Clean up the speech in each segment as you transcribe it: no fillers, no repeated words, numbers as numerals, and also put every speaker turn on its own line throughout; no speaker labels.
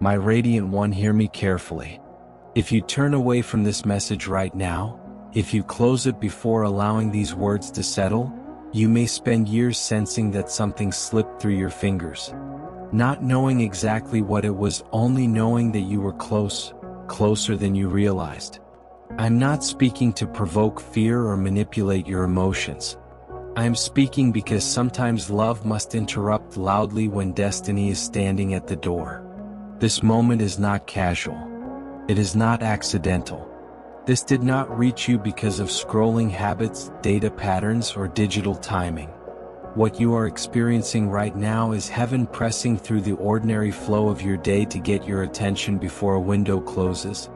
My radiant one, hear me carefully. If you turn away from this message right now, if you close it before allowing these words to settle, you may spend years sensing that something slipped through your fingers. Not knowing exactly what it was, only knowing that you were close, closer than you realized. I'm not speaking to provoke fear or manipulate your emotions. I am speaking because sometimes love must interrupt loudly when destiny is standing at the door. This moment is not casual. It is not accidental. This did not reach you because of scrolling habits, data patterns, or digital timing. What you are experiencing right now is heaven pressing through the ordinary flow of your day to get your attention before a window closes.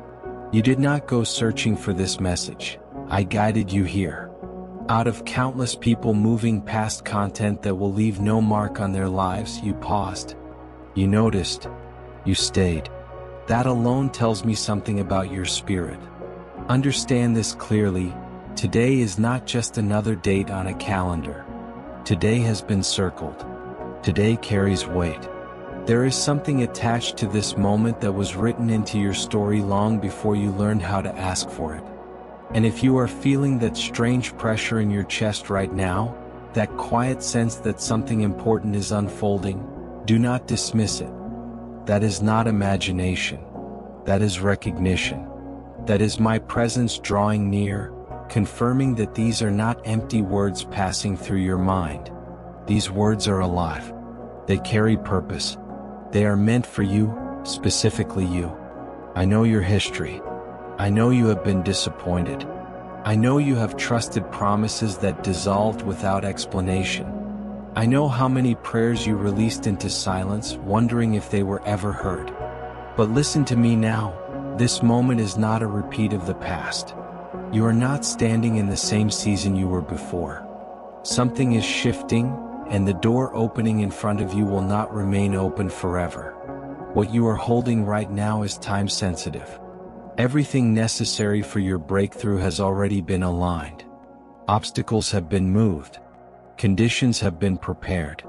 You did not go searching for this message. I guided you here. Out of countless people moving past content that will leave no mark on their lives, you paused. You noticed. You stayed. That alone tells me something about your spirit. Understand this clearly. Today is not just another date on a calendar. Today has been circled. Today carries weight. There is something attached to this moment that was written into your story long before you learned how to ask for it. And if you are feeling that strange pressure in your chest right now, that quiet sense that something important is unfolding, do not dismiss it. That is not imagination. That is recognition. That is my presence drawing near, confirming that these are not empty words passing through your mind. These words are alive. They carry purpose. They are meant for you, specifically you. I know your history. I know you have been disappointed. I know you have trusted promises that dissolved without explanation. I know how many prayers you released into silence, wondering if they were ever heard. But listen to me now. This moment is not a repeat of the past. You are not standing in the same season you were before. Something is shifting, and the door opening in front of you will not remain open forever. What you are holding right now is time sensitive. Everything necessary for your breakthrough has already been aligned. Obstacles have been moved. Conditions have been prepared.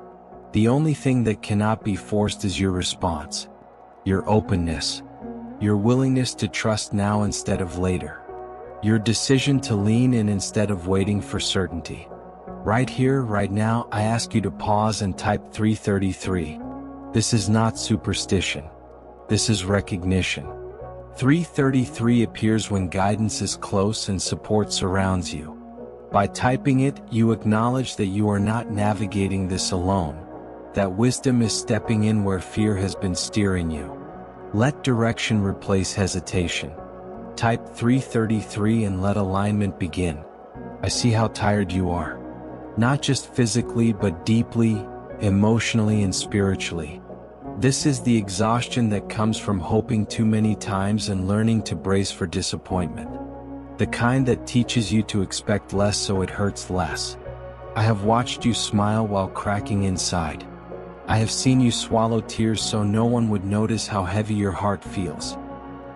The only thing that cannot be forced is your response. Your openness. Your willingness to trust now instead of later. Your decision to lean in instead of waiting for certainty. Right here, right now, I ask you to pause and type 333. This is not superstition. This is recognition. 333 appears when guidance is close and support surrounds you. By typing it, you acknowledge that you are not navigating this alone, that wisdom is stepping in where fear has been steering you. Let direction replace hesitation. Type 333 and let alignment begin. I see how tired you are. Not just physically, but deeply, emotionally, and spiritually. This is the exhaustion that comes from hoping too many times and learning to brace for disappointment. The kind that teaches you to expect less so it hurts less. I have watched you smile while cracking inside. I have seen you swallow tears so no one would notice how heavy your heart feels.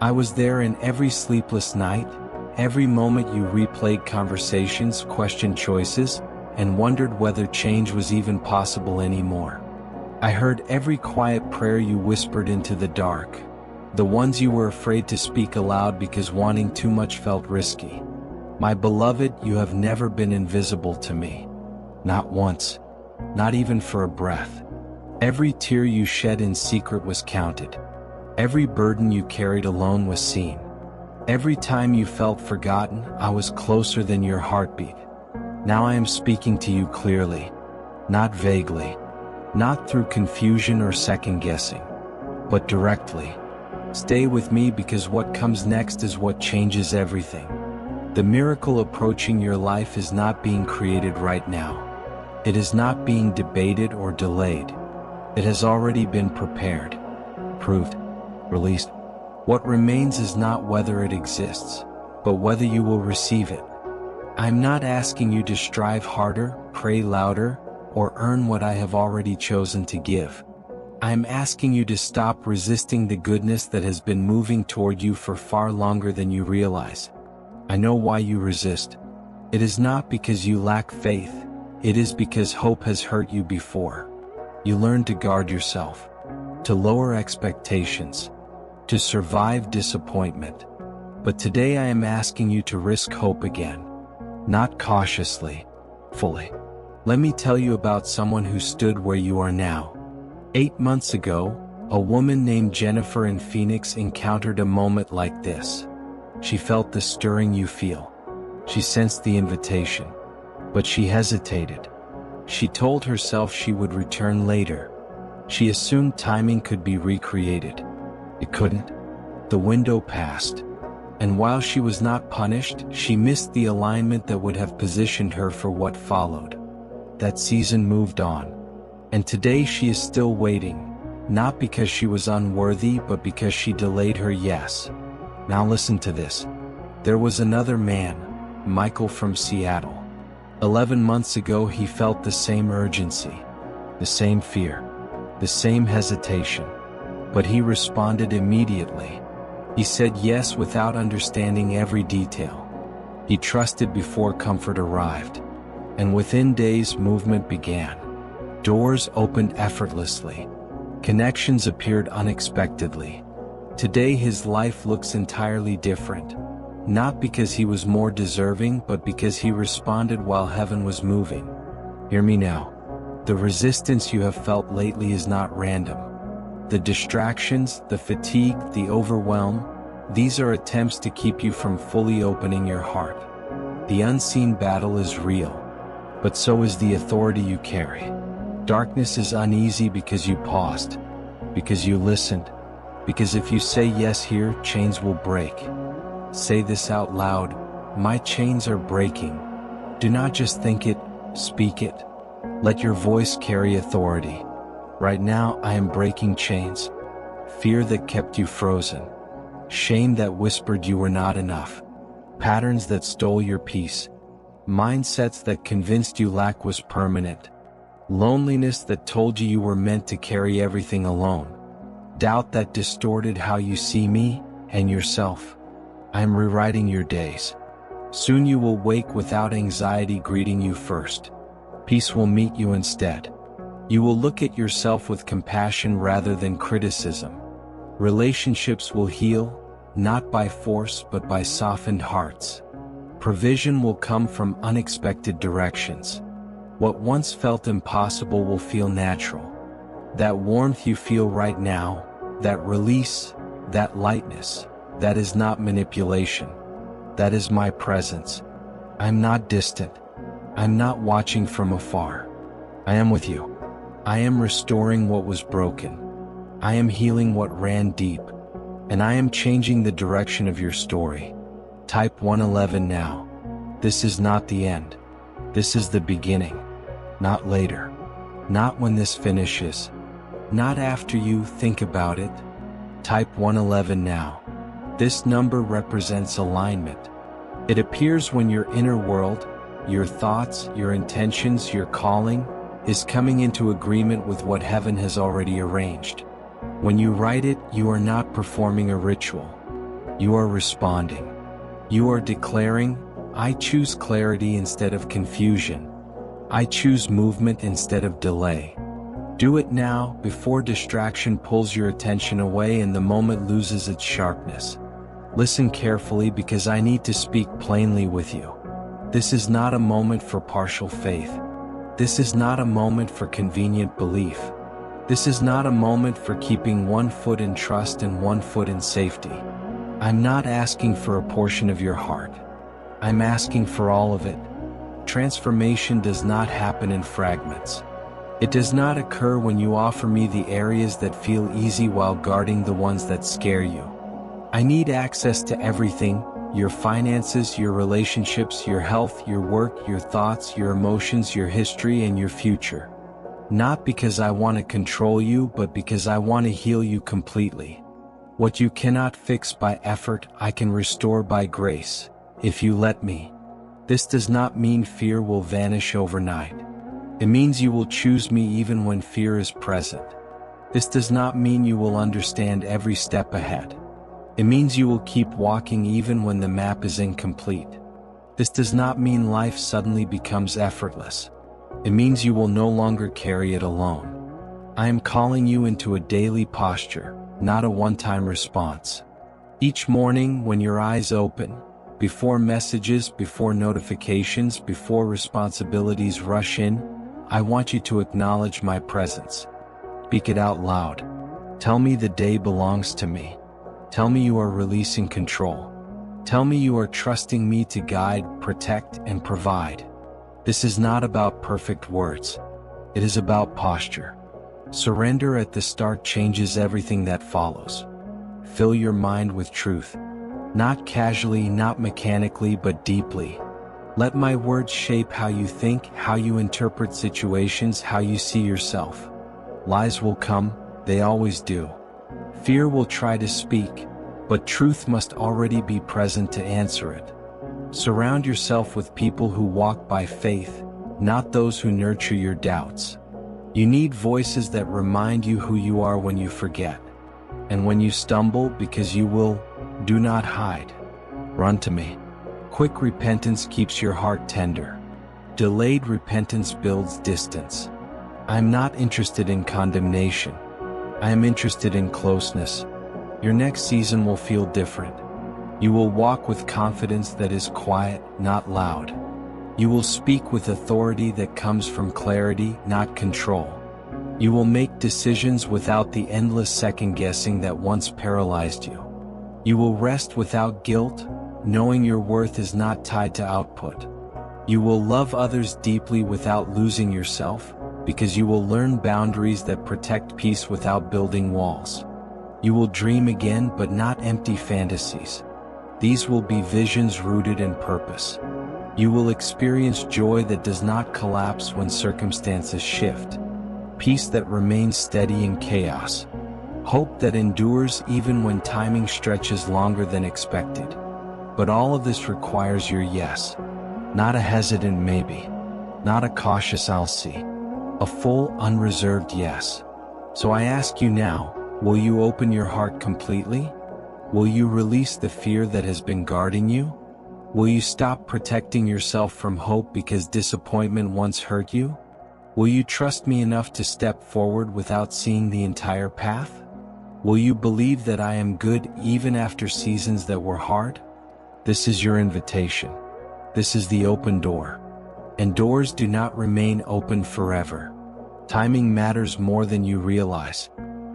I was there in every sleepless night, every moment you replayed conversations, questioned choices, and wondered whether change was even possible anymore. I heard every quiet prayer you whispered into the dark, the ones you were afraid to speak aloud because wanting too much felt risky. My beloved, you have never been invisible to me. Not once. Not even for a breath. Every tear you shed in secret was counted. Every burden you carried alone was seen. Every time you felt forgotten, I was closer than your heartbeat. Now I am speaking to you clearly, not vaguely, not through confusion or second guessing, but directly. Stay with me because what comes next is what changes everything. The miracle approaching your life is not being created right now. It is not being debated or delayed. It has already been prepared, proved, released. What remains is not whether it exists, but whether you will receive it. I'm not asking you to strive harder, pray louder, or earn what I have already chosen to give. I'm asking you to stop resisting the goodness that has been moving toward you for far longer than you realize. I know why you resist. It is not because you lack faith. It is because hope has hurt you before. You learned to guard yourself, to lower expectations, to survive disappointment. But today I am asking you to risk hope again. Not cautiously, fully. Let me tell you about someone who stood where you are now. 8 months ago, a woman named Jennifer in Phoenix encountered a moment like this. She felt the stirring you feel. She sensed the invitation. But she hesitated. She told herself she would return later. She assumed timing could be recreated. It couldn't. The window passed. And while she was not punished, she missed the alignment that would have positioned her for what followed. That season moved on. And today she is still waiting, not because she was unworthy, but because she delayed her yes. Now listen to this. There was another man, Michael from Seattle. 11 months ago he felt the same urgency, the same fear, the same hesitation. But he responded immediately. He said yes without understanding every detail. He trusted before comfort arrived. And within days movement began. Doors opened effortlessly. Connections appeared unexpectedly. Today his life looks entirely different. Not because he was more deserving, but because he responded while heaven was moving. Hear me now. The resistance you have felt lately is not random. The distractions, the fatigue, the overwhelm, these are attempts to keep you from fully opening your heart. The unseen battle is real, but so is the authority you carry. Darkness is uneasy because you paused, because you listened, because if you say yes here, chains will break. Say this out loud: my chains are breaking. Do not just think it, speak it. Let your voice carry authority. Right now I am breaking chains. Fear that kept you frozen. Shame that whispered you were not enough. Patterns that stole your peace. Mindsets that convinced you lack was permanent. Loneliness that told you were meant to carry everything alone. Doubt that distorted how you see me and yourself. I am rewriting your days. Soon you will wake without anxiety greeting you first. Peace will meet you instead. You will look at yourself with compassion rather than criticism. Relationships will heal, not by force but by softened hearts. Provision will come from unexpected directions. What once felt impossible will feel natural. That warmth you feel right now, that release, that lightness, that is not manipulation. That is my presence. I'm not distant. I'm not watching from afar. I am with you. I am restoring what was broken. I am healing what ran deep. And I am changing the direction of your story. Type 111 now. This is not the end. This is the beginning. Not later. Not when this finishes. Not after you think about it. Type 111 now. This number represents alignment. It appears when your inner world, your thoughts, your intentions, your calling, is coming into agreement with what heaven has already arranged. When you write it, you are not performing a ritual. You are responding. You are declaring, I choose clarity instead of confusion. I choose movement instead of delay. Do it now, before distraction pulls your attention away and the moment loses its sharpness. Listen carefully because I need to speak plainly with you. This is not a moment for partial faith. This is not a moment for convenient belief. This is not a moment for keeping one foot in trust and one foot in safety. I'm not asking for a portion of your heart. I'm asking for all of it. Transformation does not happen in fragments. It does not occur when you offer me the areas that feel easy while guarding the ones that scare you. I need access to everything: your finances, your relationships, your health, your work, your thoughts, your emotions, your history, and your future. Not because I want to control you, but because I want to heal you completely. What you cannot fix by effort, I can restore by grace, if you let me. This does not mean fear will vanish overnight. It means you will choose me even when fear is present. This does not mean you will understand every step ahead. It means you will keep walking even when the map is incomplete. This does not mean life suddenly becomes effortless. It means you will no longer carry it alone. I am calling you into a daily posture, not a one-time response. Each morning when your eyes open, before messages, before notifications, before responsibilities rush in, I want you to acknowledge my presence. Speak it out loud. Tell me the day belongs to me. Tell me you are releasing control. Tell me you are trusting me to guide, protect, and provide. This is not about perfect words. It is about posture. Surrender at the start changes everything that follows. Fill your mind with truth. Not casually, not mechanically, but deeply. Let my words shape how you think, how you interpret situations, how you see yourself. Lies will come, they always do. Fear will try to speak, but truth must already be present to answer it. Surround yourself with people who walk by faith, not those who nurture your doubts. You need voices that remind you who you are when you forget. And when you stumble, because you will, do not hide. Run to me. Quick repentance keeps your heart tender. Delayed repentance builds distance. I am not interested in condemnation. I am interested in closeness. Your next season will feel different. You will walk with confidence that is quiet, not loud. You will speak with authority that comes from clarity, not control. You will make decisions without the endless second-guessing that once paralyzed you. You will rest without guilt, knowing your worth is not tied to output. You will love others deeply without losing yourself, because you will learn boundaries that protect peace without building walls. You will dream again, but not empty fantasies. These will be visions rooted in purpose. You will experience joy that does not collapse when circumstances shift. Peace that remains steady in chaos. Hope that endures even when timing stretches longer than expected. But all of this requires your yes. Not a hesitant maybe. Not a cautious I'll see. A full, unreserved yes. So I ask you now, will you open your heart completely? Will you release the fear that has been guarding you? Will you stop protecting yourself from hope because disappointment once hurt you? Will you trust me enough to step forward without seeing the entire path? Will you believe that I am good even after seasons that were hard? This is your invitation. This is the open door. And doors do not remain open forever. Timing matters more than you realize.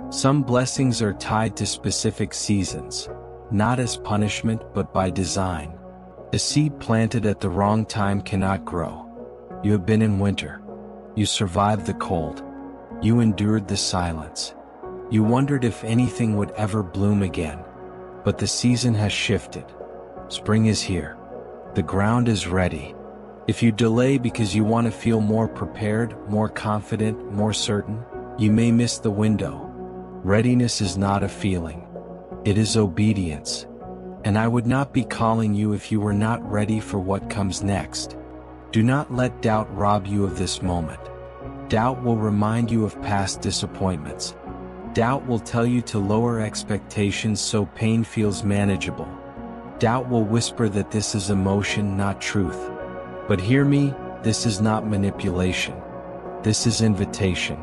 Some blessings are tied to specific seasons, not as punishment but by design. A seed planted at the wrong time cannot grow. You have been in winter. You survived the cold. You endured the silence. You wondered if anything would ever bloom again. But the season has shifted. Spring is here. The ground is ready. If you delay because you want to feel more prepared, more confident, more certain, you may miss the window. Readiness is not a feeling. It is obedience. And I would not be calling you if you were not ready for what comes next. Do not let doubt rob you of this moment. Doubt will remind you of past disappointments. Doubt will tell you to lower expectations so pain feels manageable. Doubt will whisper that this is emotion, not truth. But hear me, this is not manipulation. This is invitation.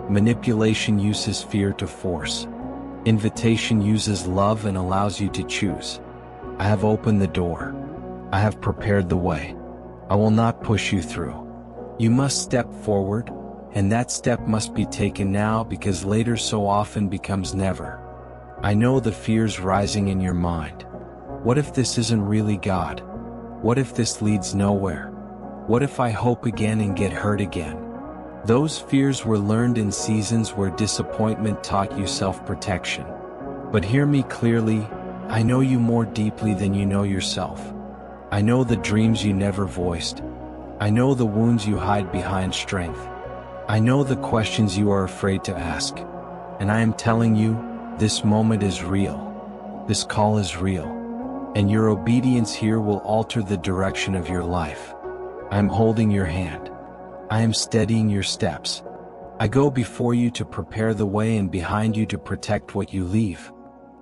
Manipulation uses fear to force. Invitation uses love and allows you to choose. I have opened the door. I have prepared the way. I will not push you through. You must step forward, and that step must be taken now because later so often becomes never. I know the fears rising in your mind. What if this isn't really God? What if this leads nowhere? What if I hope again and get hurt again? Those fears were learned in seasons where disappointment taught you self-protection. But hear me clearly, I know you more deeply than you know yourself. I know the dreams you never voiced. I know the wounds you hide behind strength. I know the questions you are afraid to ask. And I am telling you, this moment is real. This call is real. And your obedience here will alter the direction of your life. I am holding your hand. I am steadying your steps. I go before you to prepare the way and behind you to protect what you leave.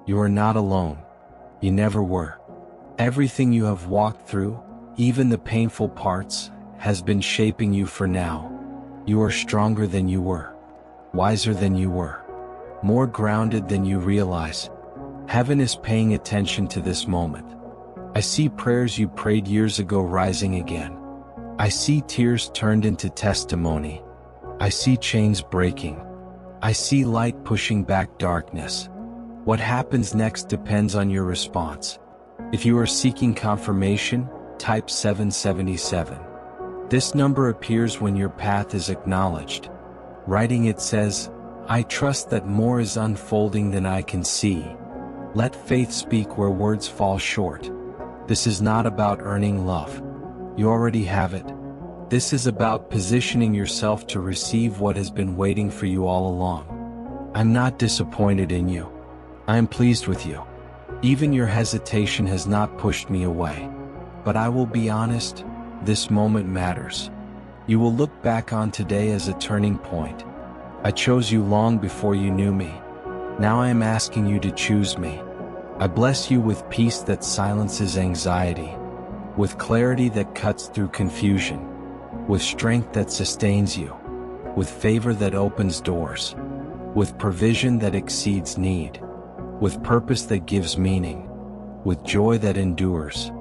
You are not alone. You never were. Everything you have walked through, even the painful parts, has been shaping you for now. You are stronger than you were. wiser than you were, more grounded than you realize. Heaven is paying attention to this moment. I see prayers you prayed years ago rising again. I see tears turned into testimony. I see chains breaking. I see light pushing back darkness. What happens next depends on your response. If you are seeking confirmation, type 777. This number appears when your path is acknowledged. Writing it says, I trust that more is unfolding than I can see. Let faith speak where words fall short. This is not about earning love. You already have it. This is about positioning yourself to receive what has been waiting for you all along. I'm not disappointed in you. I am pleased with you. Even your hesitation has not pushed me away. But I will be honest, this moment matters. You will look back on today as a turning point. I chose you long before you knew me. Now I am asking you to choose me. I bless you with peace that silences anxiety, with clarity that cuts through confusion, with strength that sustains you, with favor that opens doors, with provision that exceeds need, with purpose that gives meaning, with joy that endures.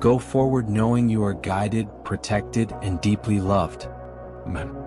Go forward knowing you are guided, protected, and deeply loved. Amen.